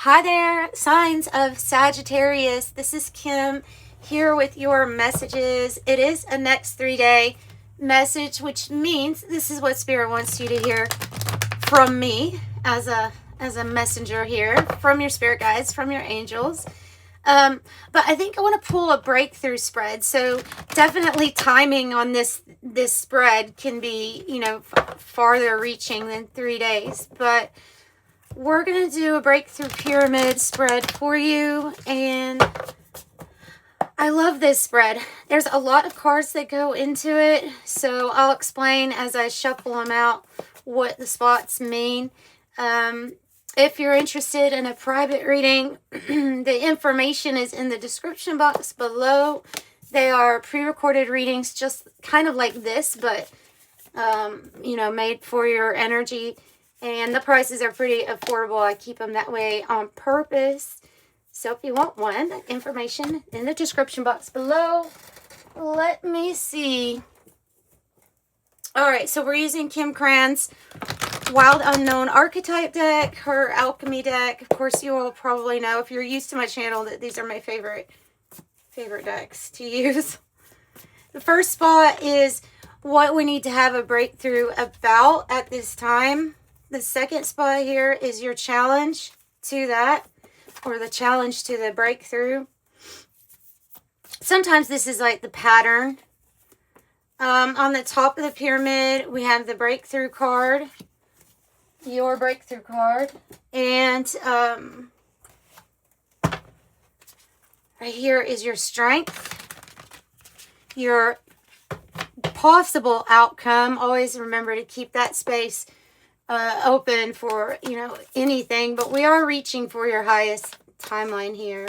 Hi there, signs of Sagittarius. This is Kim here with your messages. It is a next 3-day message, which means this is what Spirit wants you to hear from me as a messenger here, from your spirit guides, from your angels. But I think I want to pull a breakthrough spread. So definitely timing on this spread can be, farther reaching than 3 days. But we're going to do a breakthrough pyramid spread for you. And I love this spread. There's a lot of cards that go into it. So I'll explain as I shuffle them out what the spots mean. If you're interested in a private reading, the information is in the description box below. They are pre-recorded readings, just kind of like this, but, made for your energy. And the prices are pretty affordable. I keep them that way on purpose. So if you want one, information in the description box below. Let me see. All right, so we're using Kim Krans Wild Unknown archetype deck, her alchemy deck. Of course, you all probably know, if you're used to my channel, that these are my favorite decks to use. The first spot is what we need to have a breakthrough about at this time. The second spot here is your challenge to that, or the challenge to the breakthrough. Sometimes this is like the pattern. On the top of the pyramid, we have the breakthrough card, your breakthrough card, and right here is your strength, your possible outcome. Always remember to keep that space open for, anything, but we are reaching for your highest timeline here.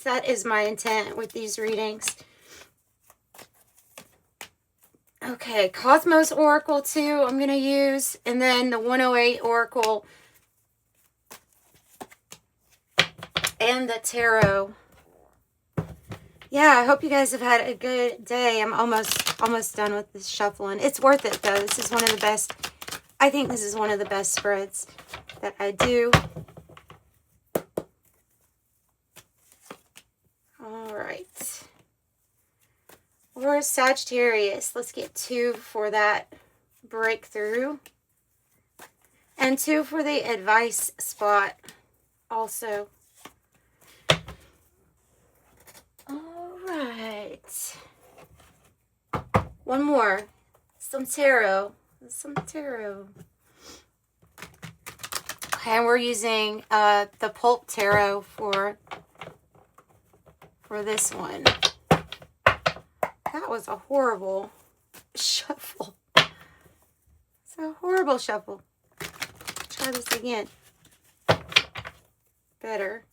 That is my intent with these readings. Okay, Cosmos Oracle 2 I'm going to use, and then the 108 Oracle and the Tarot. Yeah, I hope you guys have had a good day. I'm almost done with this shuffling. It's worth it, though. This is one of the best. I think this is one of the best spreads that I do. All right. We're Sagittarius. Let's get 2 for that breakthrough. And 2 for the advice spot also. All right. One more. Some tarot. Okay, and we're using the pulp tarot for this one. That was a horrible shuffle. It's a horrible shuffle. Try this again. Better.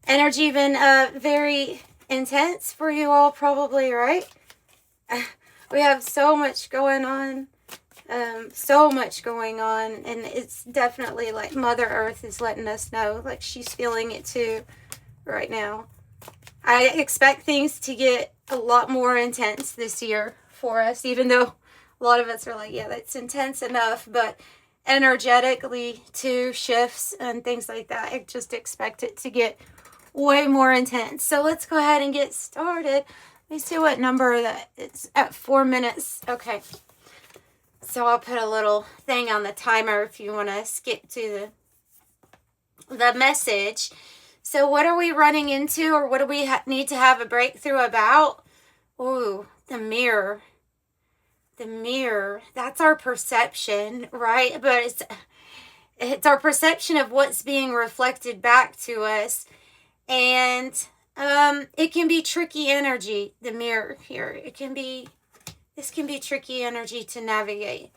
Energy been very intense for you all, probably, right? We have so much going on. And it's definitely like Mother Earth is letting us know, like she's feeling it too right now. I expect things to get a lot more intense this year for us, even though a lot of us are like, yeah, that's intense enough, but energetically too, shifts and things like that, I just expect it to get way more intense. So let's go ahead and get started. Let me see what number that it's at. 4 minutes. Okay. So I'll put a little thing on the timer if you want to skip to the message. So what are we running into, or what do we need to have a breakthrough about? Ooh, the mirror. The mirror. That's our perception, right? But it's our perception of what's being reflected back to us. And it can be tricky energy, the mirror here. This can be tricky energy to navigate,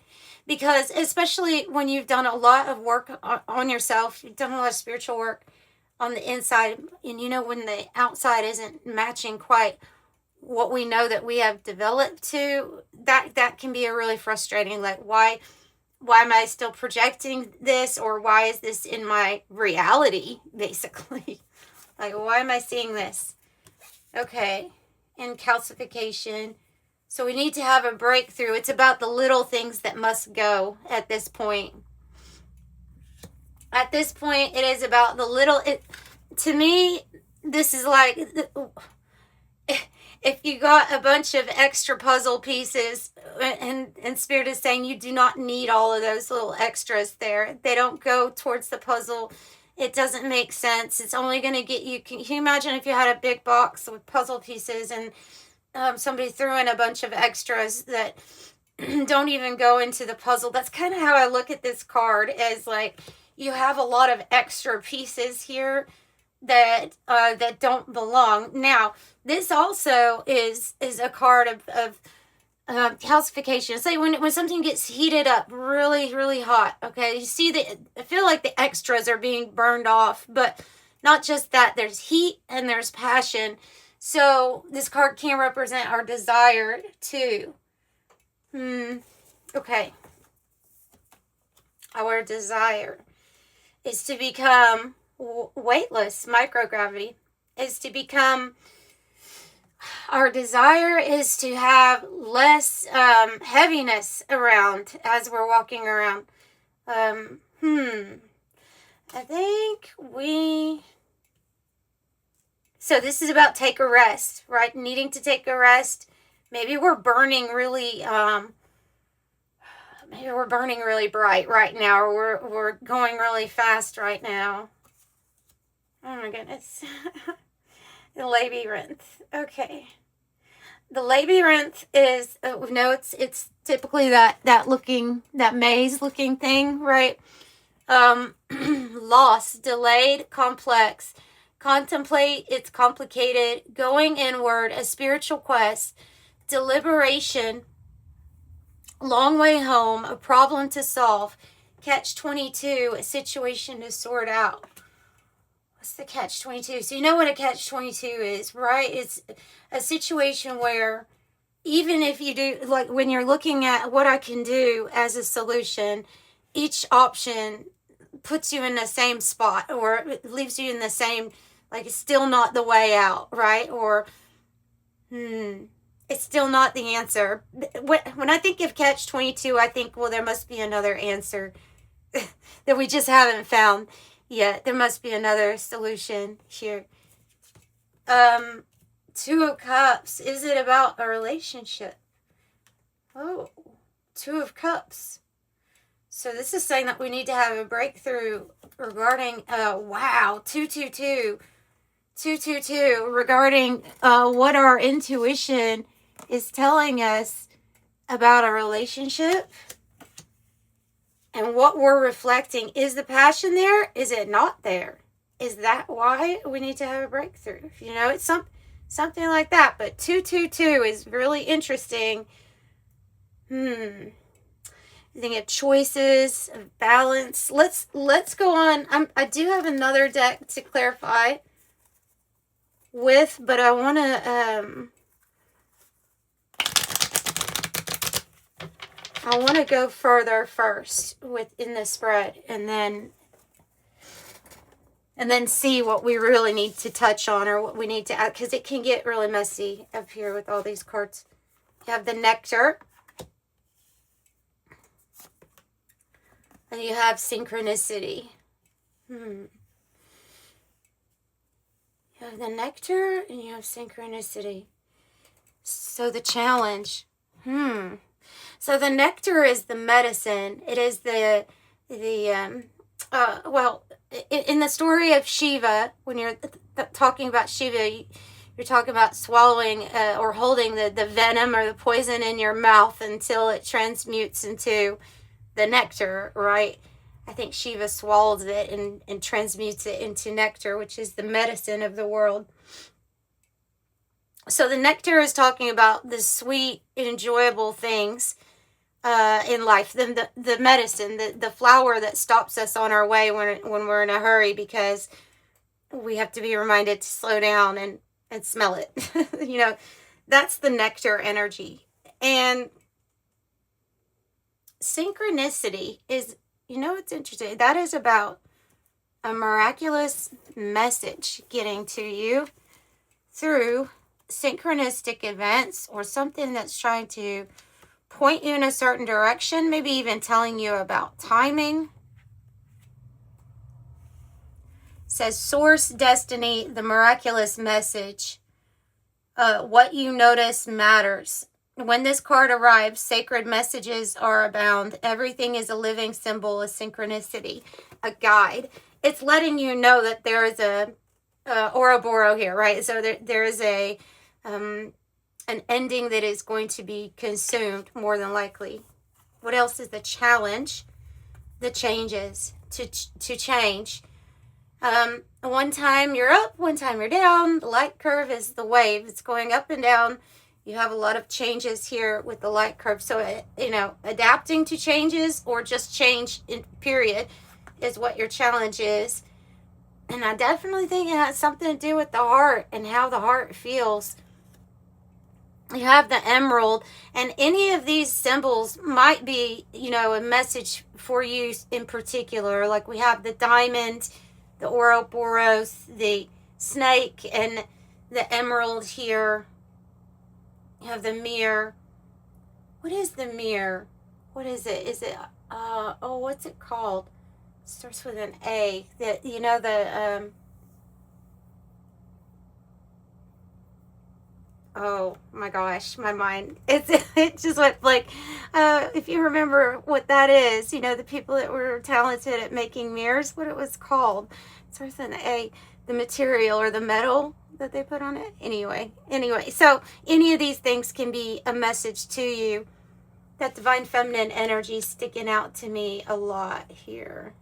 because especially when you've done a lot of work on yourself, you've done a lot of spiritual work on the inside, and when the outside isn't matching quite what we know that we have developed to, that can be a really frustrating, like, why am I still projecting this, or why is this in my reality, basically? Like, why am I seeing this? Okay. and calcification. So we need to have a breakthrough. It's about the little things that must go at this point. At this point, it is about the little... to me, this is like... if you got a bunch of extra puzzle pieces, and Spirit is saying you do not need all of those little extras there. They don't go towards the puzzle. It doesn't make sense. It's only going to get you... Can you imagine if you had a big box with puzzle pieces and somebody threw in a bunch of extras that don't even go into the puzzle? That's kind of how I look at this card, as like you have a lot of extra pieces here that don't belong. Now, this also is a card of calcification. Say when something gets heated up really, really hot, okay, you see that I feel like the extras are being burned off, but not just that. There's heat and there's passion. So this card can represent our desire too. Okay. Our desire is to become weightless, microgravity, is to become... Our desire is to have less heaviness around as we're walking around. I think we... So this is about take a rest, right? Needing to take a rest. Maybe we're burning really... maybe we're burning really bright right now, or we're going really fast right now. Oh my goodness. The labyrinth. Okay. The labyrinth is, no, it's typically that maze looking thing, right? Lost, delayed, complex. Contemplate, it's complicated. Going inward, a spiritual quest. Deliberation, long way home, a problem to solve. Catch-22, a situation to sort out. What's the catch-22? So you know what a catch-22 is, right? It's a situation where even if you do, like when you're looking at what I can do as a solution, each option puts you in the same spot, or it leaves you in the same, like it's still not the way out, right? Or, it's still not the answer. When I think of catch-22, I think, well, there must be another answer that we just haven't found. Yeah, there must be another solution here. Two of Cups. Is it about a relationship? Oh, Two of Cups. So this is saying that we need to have a breakthrough regarding, wow, 222. 222, regarding what our intuition is telling us about a relationship. And what we're reflecting. Is the passion there? Is it not there? Is that why we need to have a breakthrough? You know, it's something like that. But 222 is really interesting. I think of choices, of balance. Let's go on. I do have another deck to clarify with, but I want to go further first within the spread, and then see what we really need to touch on, or what we need to add, because it can get really messy up here with all these cards. You have the Nectar, and you have Synchronicity. You have the Nectar, and you have Synchronicity. So the challenge. So the nectar is the medicine. It is well, in the story of Shiva, when you're talking about Shiva, you're talking about swallowing or holding the venom or the poison in your mouth until it transmutes into the nectar, right? I think Shiva swallows it and transmutes it into nectar, which is the medicine of the world. So the nectar is talking about the sweet, enjoyable things in life, the medicine, the flower that stops us on our way when we're in a hurry, because we have to be reminded to slow down and smell it. You know, that's the nectar energy. And synchronicity is, you know, it's interesting. That is about a miraculous message getting to you through synchronistic events or something that's trying to point you in a certain direction, maybe even telling you about timing. It says source, destiny, the miraculous message. What you notice matters. When this card arrives, sacred messages are abound. Everything is a living symbol of synchronicity, a guide. It's letting you know that there is a Ouroboros here, right? So there is a an ending that is going to be consumed, more than likely. What else is the challenge? The changes, to change. One time you're up, one time you're down. The light curve is the wave. It's going up and down. You have a lot of changes here with the light curve. So, adapting to changes or just change in period is what your challenge is. And I definitely think it has something to do with the heart and how the heart feels. You have the emerald, and any of these symbols might be, a message for you in particular. Like we have the diamond, the Ouroboros, the snake, and the emerald here. You have the mirror. What is the mirror? What is it? Is it, what's it called? It starts with an A. Oh my gosh, my mind. It just went like, if you remember what that is, the people that were talented at making mirrors, what it was called. It starts with an A. The material or the metal that they put on it. Anyway, so any of these things can be a message to you. That divine feminine energy sticking out to me a lot here.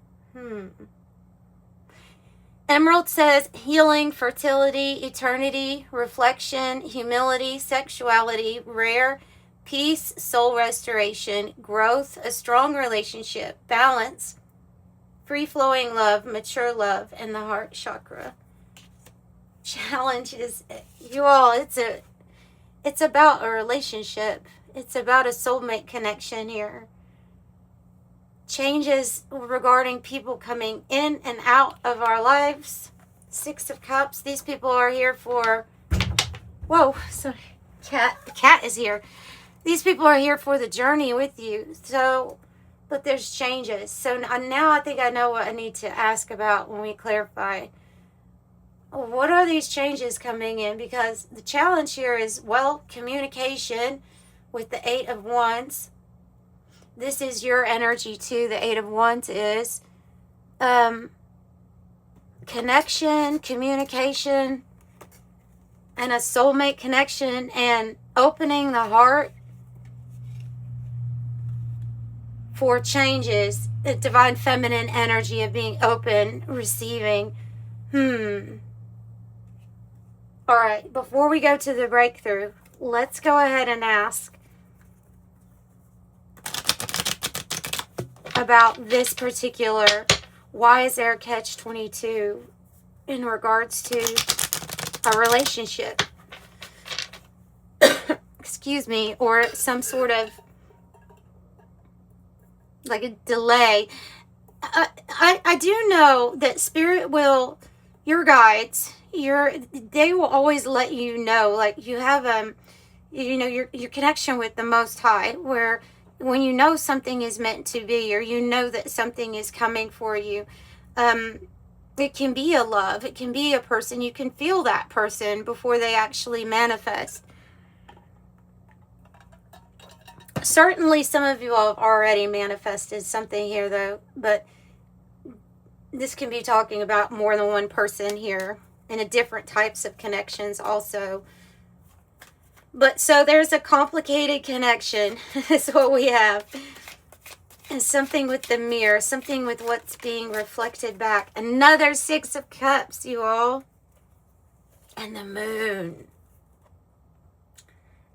Emerald says healing, fertility, eternity, reflection, humility, sexuality, rare, peace, soul restoration, growth, a strong relationship, balance, free-flowing love, mature love, and the heart chakra. Challenge is, you all, it's about a relationship. It's about a soulmate connection here. Changes regarding people coming in and out of our lives. 6 of Cups. These people are here for... Whoa, sorry. The cat is here. These people are here for the journey with you. So, but there's changes. So now I think I know what I need to ask about when we clarify. What are these changes coming in? Because the challenge here is, communication with the 8 of Wands. This is your energy too. The 8 of Wands is connection, communication, and a soulmate connection, and opening the heart for changes. The divine feminine energy of being open, receiving. All right, before we go to the breakthrough, let's go ahead and ask about this particular, why is there a catch-22 in regards to a relationship? Excuse me, or some sort of like a delay. I do know that Spirit will, your guides, they will always let you know, like you have your connection with the Most High, where when you know something is meant to be, or you know that something is coming for you, it can be a love, it can be a person, you can feel that person before they actually manifest. Certainly some of you all have already manifested something here though, but this can be talking about more than one person here, and a different types of connections also. But so there's a complicated connection. That's what we have. And something with the mirror. Something with what's being reflected back. Another 6 of Cups, you all. And the moon.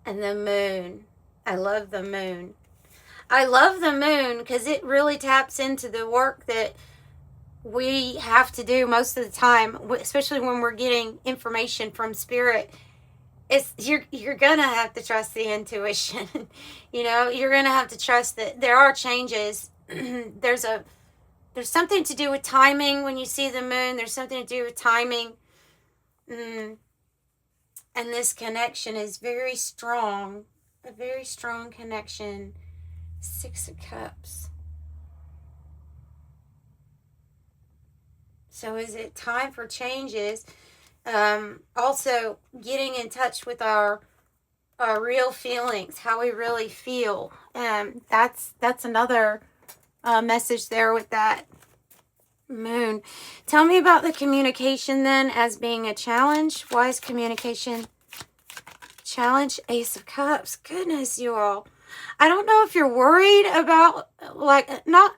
And the moon. I love the moon. I love the moon because it really taps into the work that we have to do most of the time. Especially when we're getting information from Spirit. You're gonna have to trust the intuition. You're gonna have to trust that there are changes. There's something to do with timing when you see the moon. There's something to do with timing. And this connection is very strong. A very strong connection. 6 of Cups. So is it time for changes? Also, getting in touch with our real feelings, how we really feel. That's another message there with that moon. Tell me about the communication then as being a challenge. Why is communication challenge? Ace of Cups. Goodness, you all. I don't know if you're worried about, like, not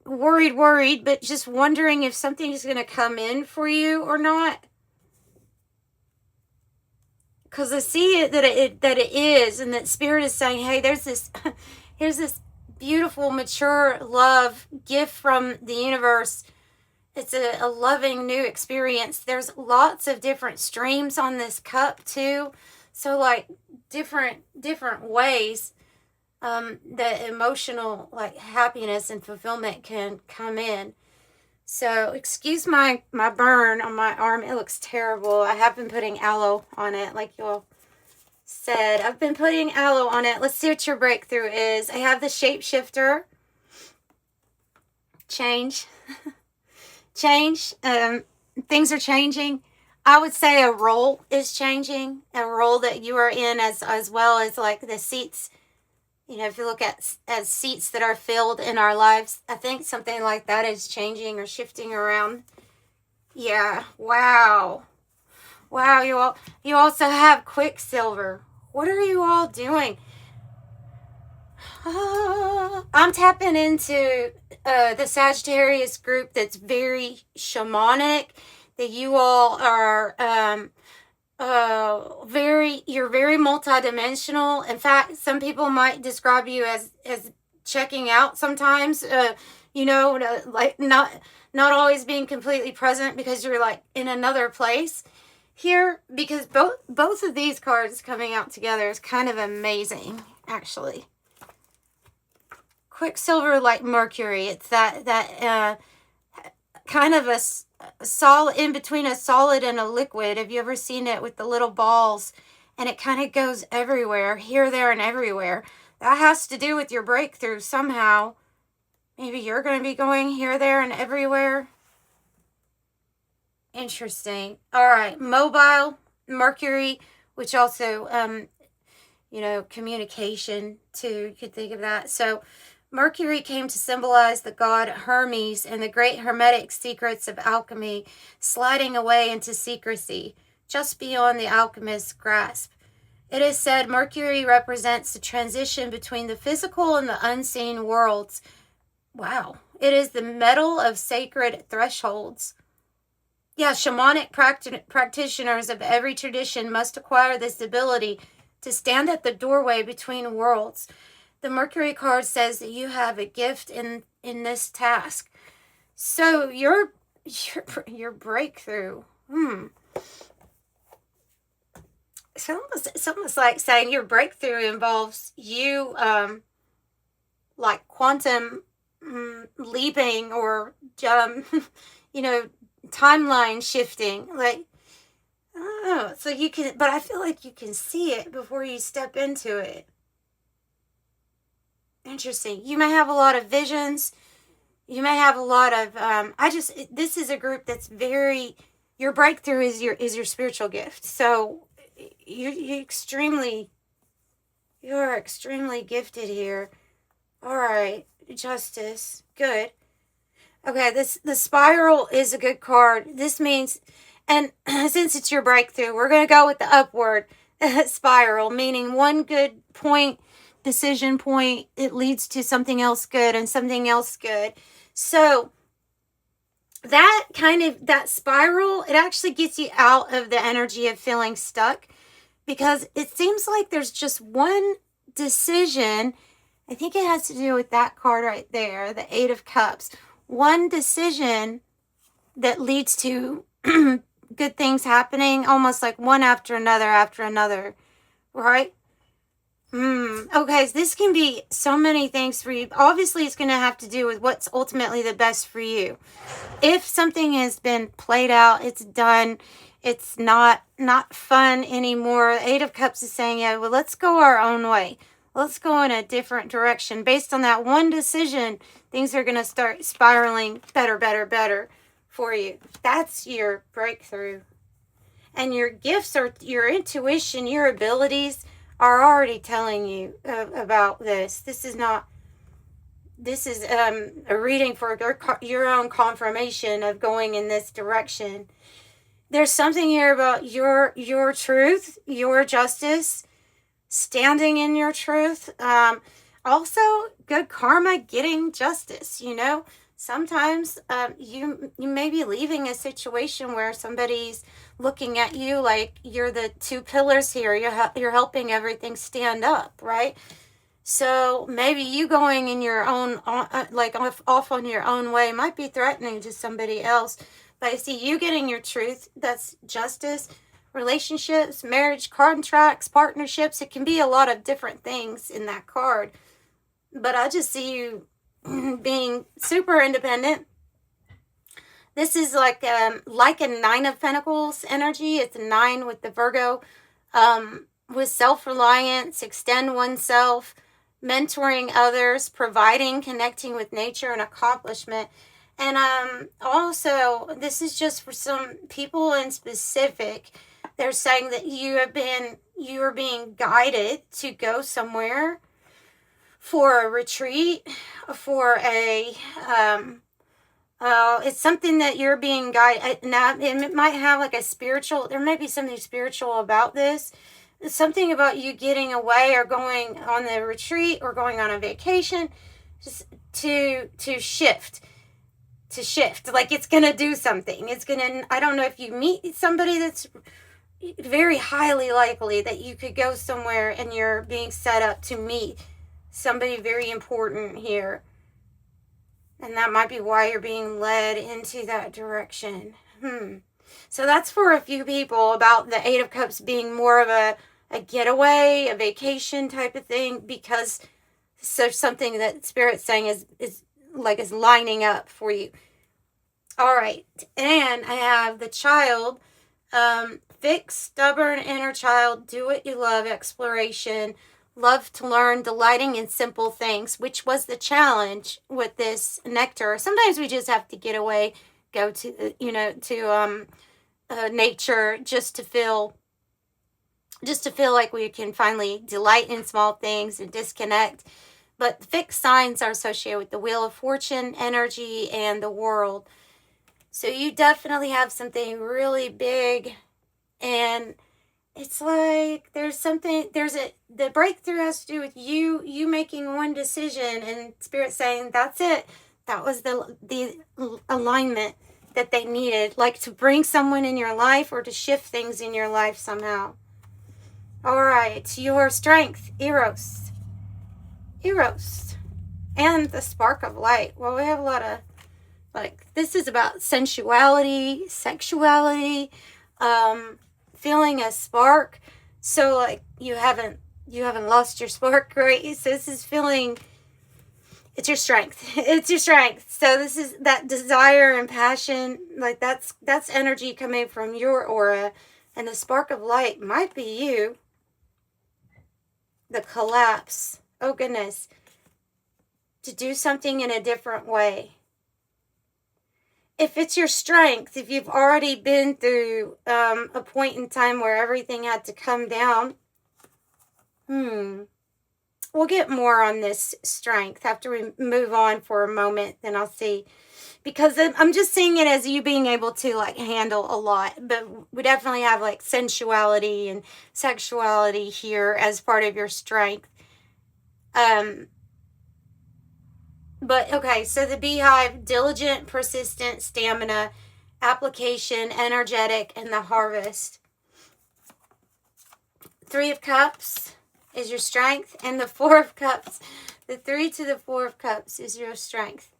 worried, but just wondering if something is going to come in for you or not. Because I see it that it is, and that Spirit is saying, hey, there's this, here's this beautiful, mature love gift from the universe. It's a loving new experience. There's lots of different streams on this cup too. So like different ways that emotional like happiness and fulfillment can come in. So excuse my burn on my arm. It looks terrible. I have been putting aloe on it, like y'all said. I've been putting aloe on it. Let's see what your breakthrough is. I have the shapeshifter. Change. Change. Things are changing. I would say a role is changing. A role that you are in as well as like the seats. You know, if you look at as seats that are filled in our lives, I think something like that is changing or shifting around. Yeah. Wow. Wow. You also have Quicksilver. What are you all doing? I'm tapping into the Sagittarius group that's very shamanic. That you all are you're very multidimensional. In fact, some people might describe you as checking out sometimes, you know, like not always being completely present because you're like in another place here, because both of these cards coming out together is kind of amazing, actually. Quicksilver, like Mercury, it's that kind of a solid, in between a solid and a liquid. Have you ever seen it with the little balls? And it kind of goes everywhere, here, there, and everywhere. That has to do with your breakthrough somehow. Maybe you're going to be going here, there, and everywhere. Interesting. All right. Mobile, Mercury, which also, you know, communication too. You could think of that. So Mercury came to symbolize the god Hermes and the great hermetic secrets of alchemy, sliding away into secrecy, just beyond the alchemist's grasp. It is said Mercury represents the transition between the physical and the unseen worlds. Wow. It is the metal of sacred thresholds. Yeah, shamanic practitioners of every tradition must acquire this ability to stand at the doorway between worlds. The Mercury card says that you have a gift in this task. So your breakthrough. It's almost like saying your breakthrough involves you like quantum leaping or you know, timeline shifting. Like, I don't know. So you can, but I feel like you can see it before you step into it. Interesting. You may have a lot of visions. You may have a lot of, this is a group that's very, your breakthrough is your spiritual gift. So you're extremely gifted here. All right. Justice. Good. Okay. The spiral is a good card. This means, and since it's your breakthrough, we're going to go with the upward spiral, meaning one good point, decision point, it leads to something else good and something else good. So that spiral, it actually gets you out of the energy of feeling stuck, because it seems like there's just one decision. I think it has to do with that card right there, the 8 of Cups. One decision that leads to good things happening, almost like one after another, right? Okay, so this can be so many things for you. Obviously, it's going to have to do with what's ultimately the best for you. If something has been played out, it's done, It's not fun anymore. Eight of Cups is saying, yeah, well, let's go our own way. Let's go in a different direction. Based on that one decision, things are going to start spiraling better, better, better for you. That's your breakthrough. And your gifts, or your intuition, your abilities are already telling you about this. This is a reading for your own confirmation of going in this direction. There's something here about your truth, your justice, standing in your truth. Also, good karma, getting justice, you know. Sometimes you may be leaving a situation where somebody's looking at you like you're the two pillars here. You're helping everything stand up, right? So maybe you going in your own, like off on your own way might be threatening to somebody else. But I see you getting your truth. That's justice, relationships, marriage, contracts, partnerships. It can be a lot of different things in that card. But I just see you being super independent. This is like a Nine of Pentacles energy. It's a 9 with the Virgo. With self-reliance, extend oneself, mentoring others, providing, connecting with nature, and accomplishment. And also, this is just for some people in specific. They're saying that you are being guided to go somewhere for a retreat, for a it's something that you're being guided. Now, it might have like a spiritual, there might be something spiritual about this. It's something about you getting away or going on the retreat or going on a vacation, just to shift. To shift. Like it's going to do something. It's going to, I don't know if you meet somebody that's very highly likely that you could go somewhere and you're being set up to meet somebody very important here. And that might be why you're being led into that direction. So that's for a few people about the Eight of Cups being more of a getaway, a vacation type of thing, because there's something that Spirit's saying is lining up for you. All right. And I have the Child, fixed, stubborn inner child, do what you love, exploration, love to learn, delighting in simple things, which was the challenge with this nectar. Sometimes we just have to get away, go to, nature just to feel like we can finally delight in small things and disconnect. But fixed signs are associated with the Wheel of Fortune energy and the World. So you definitely have something really big, and it's like the breakthrough has to do with you making one decision and Spirit saying, that's it. That was the alignment that they needed, like to bring someone in your life or to shift things in your life somehow. All right, your strength, Eros, and the spark of light. Well, we have a lot of, this is about sensuality, sexuality, feeling a spark. So you haven't lost your spark, right? So this is feeling, it's your strength. It's your strength. So this is that desire and passion, that's energy coming from your aura. And the spark of light might be you. The collapse. Oh goodness. To do something in a different way. If it's your strength, if you've already been through a point in time where everything had to come down, we'll get more on this strength after we move on for a moment, then I'll see. Because I'm just seeing it as you being able to handle a lot, but we definitely have sensuality and sexuality here as part of your strength. But okay, so the Beehive, diligent, persistent, stamina, application, energetic, and the Harvest. Three of Cups is your strength, and the Four of Cups, the 3 to the 4 of Cups is your strength.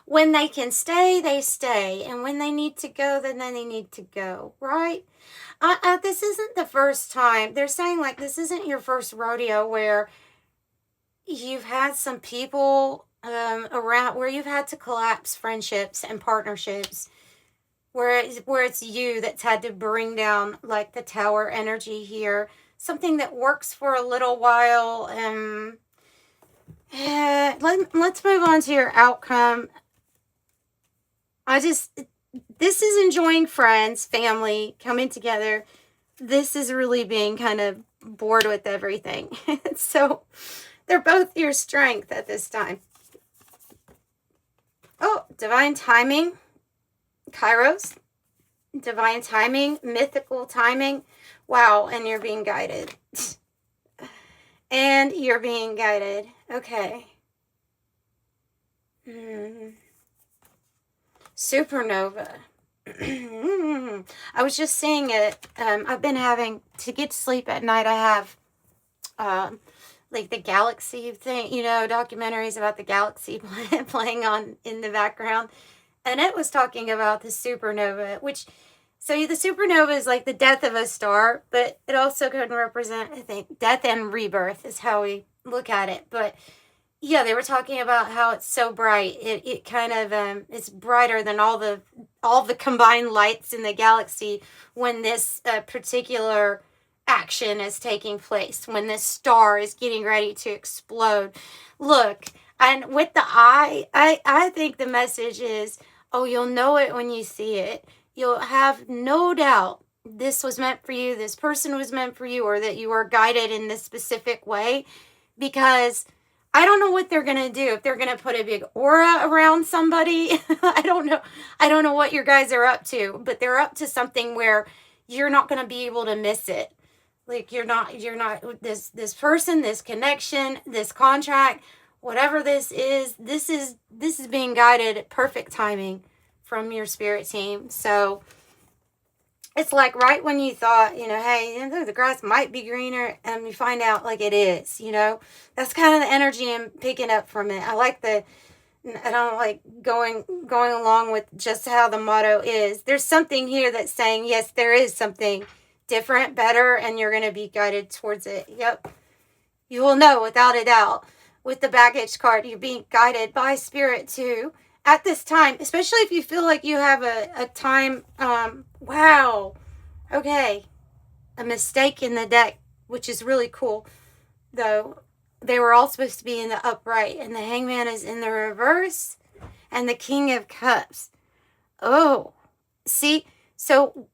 When they can stay, they stay, and when they need to go, then they need to go, right? This isn't the first time. They're saying this isn't your first rodeo where you've had some people around where you've had to collapse friendships and partnerships, where it's you that's had to bring down like the tower energy here. Something that works for a little while. Let's move on to your outcome. This is enjoying friends, family, coming together. This is really being kind of bored with everything. So they're both your strength at this time. Oh, divine timing, Kairos, divine timing, mythical timing. Wow, and you're being guided. And you're being guided. Okay. Supernova. I was just saying it. I've been having to get to sleep at night. I have like the galaxy thing, documentaries about the galaxy playing on in the background, and it was talking about the supernova, which, so the supernova is like the death of a star, but it also can represent, I think, death and rebirth is how we look at it. But yeah, they were talking about how it's so bright. It kind of it's brighter than all the combined lights in the galaxy when this particular action is taking place, when this star is getting ready to explode. Look, and with the eye, I think the message is, oh, you'll know it when you see it. You'll have no doubt this was meant for you, this person was meant for you, or that you were guided in this specific way, because I don't know what they're going to do. If they're going to put a big aura around somebody, I don't know. I don't know what your guys are up to, but they're up to something where you're not going to be able to miss it. Like you're not this person, this connection, this contract, whatever this is being guided, perfect timing from your spirit team. So it's like right when you thought, hey, the grass might be greener, and you find out like it is, that's kind of the energy I'm picking up from it. I don't like going along with just how the motto is. There's something here that's saying, yes, there is something different, better, and you're going to be guided towards it. Yep. You will know without a doubt. With the baggage card, you're being guided by spirit too at this time, especially if you feel like you have a time. Wow. Okay. A mistake in the deck, which is really cool, though. They were all supposed to be in the upright, and the Hangman is in the reverse, and the King of Cups. Oh, see, so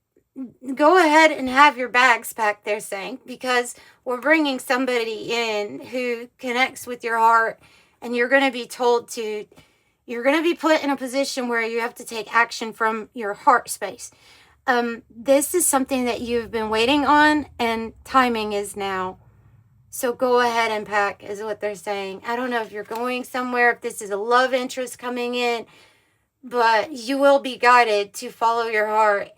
go ahead and have your bags packed, they're saying, because we're bringing somebody in who connects with your heart, and you're going to be you're going to be put in a position where you have to take action from your heart space. This is something that you've been waiting on, and timing is now. So go ahead and pack, is what they're saying. I don't know if you're going somewhere, if this is a love interest coming in, but you will be guided to follow your heart.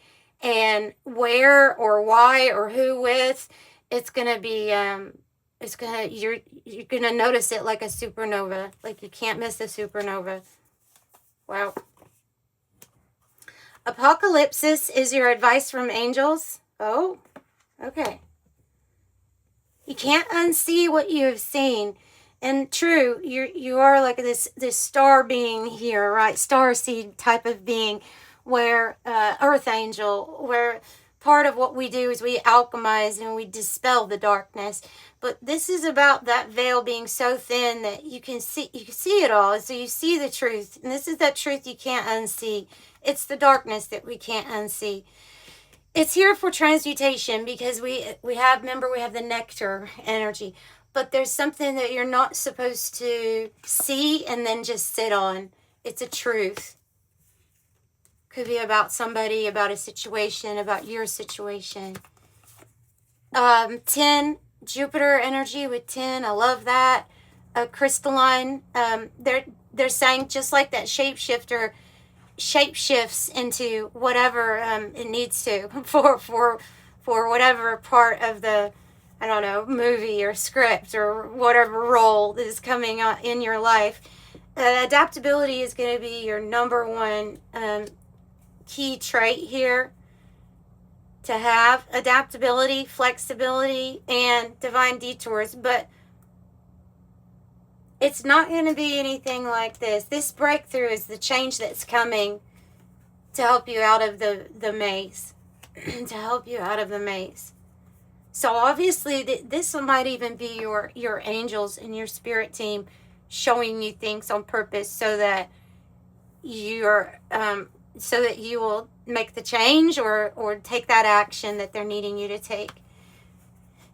And where or why or who with, it's going to be, you're going to notice it like a supernova. Like you can't miss a supernova. Wow. Apocalypsis is your advice from angels. Oh, okay. You can't unsee what you have seen. And true, you are like this star being here, right? Star seed type of being, where earth angel, where part of what we do is we alchemize and we dispel the darkness. But this is about that veil being so thin that you can see it all. So you see the truth. And this is that truth you can't unsee. It's the darkness that we can't unsee. It's here for transmutation, because we have the nectar energy. But there's something that you're not supposed to see and then just sit on. It's a truth. Could be about somebody, about a situation, about your situation. 10, Jupiter energy with 10. I love that. Crystalline. They're saying just like that shapeshifter shapeshifts into whatever it needs to for whatever part of the, I don't know, movie or script or whatever role is coming in your life. Adaptability is going to be your number one key trait here. To have adaptability, flexibility, and divine detours. But It's not going to be anything like this. This breakthrough is the change that's coming to help you out of the maze. To help you out of the maze. So obviously, this might even be your angels and your spirit team showing you things on purpose so that you will make the change or take that action that they're needing you to take.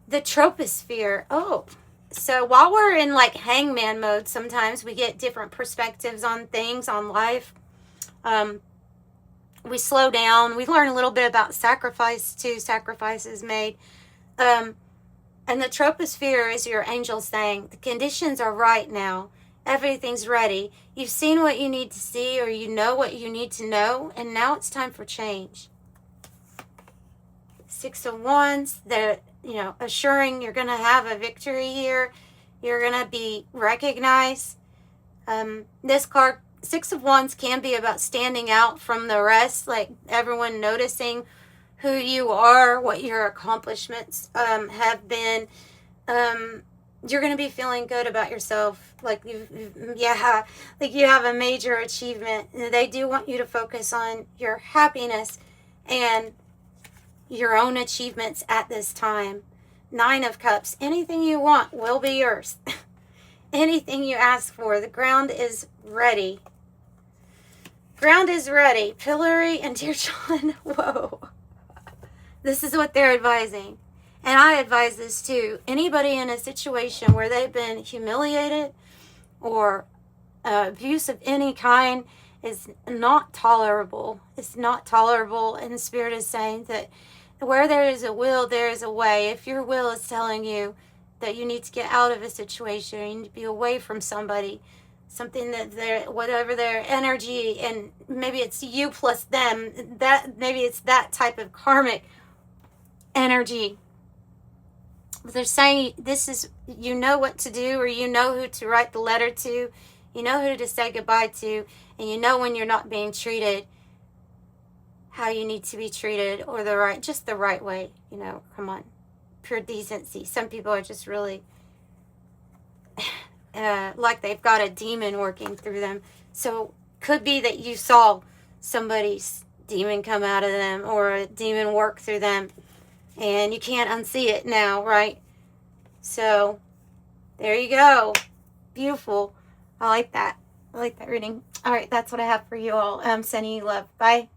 The troposphere. Oh, so while we're in like hangman mode, sometimes we get different perspectives on things, on life. We slow down. We learn a little bit about sacrifice too. Sacrifices made. And the troposphere is your angel saying, the conditions are right now. Everything's ready. You've seen what you need to see, or you know what you need to know, and now it's time for change. 6 of Wands, they're, assuring you're going to have a victory here. You're going to be recognized. This card, 6 of Wands, can be about standing out from the rest, like everyone noticing who you are, what your accomplishments have been. You're going to be feeling good about yourself, like you have a major achievement. They do want you to focus on your happiness and your own achievements at this time. 9 of Cups, anything you want will be yours. Anything you ask for, the ground is ready. Ground is ready. Pillory and Dear John, whoa. This is what they're advising. And I advise this too. Anybody in a situation where they've been humiliated or abuse of any kind is not tolerable. It's not tolerable. And the Spirit is saying that where there is a will, there is a way. If your will is telling you that you need to get out of a situation, or you need to be away from somebody, something that whatever their energy, and maybe it's you plus them, that maybe it's that type of karmic energy. They're saying this is, you know what to do, or you know who to write the letter to, you know who to say goodbye to, and you know when you're not being treated how you need to be treated, or just the right way, come on, pure decency. Some people are just really like they've got a demon working through them. So could be that you saw somebody's demon come out of them, or a demon work through them, and you can't unsee it now, right? So there you go. Beautiful. I like that. I like that reading. All right, that's what I have for you all. I'm sending you love. Bye.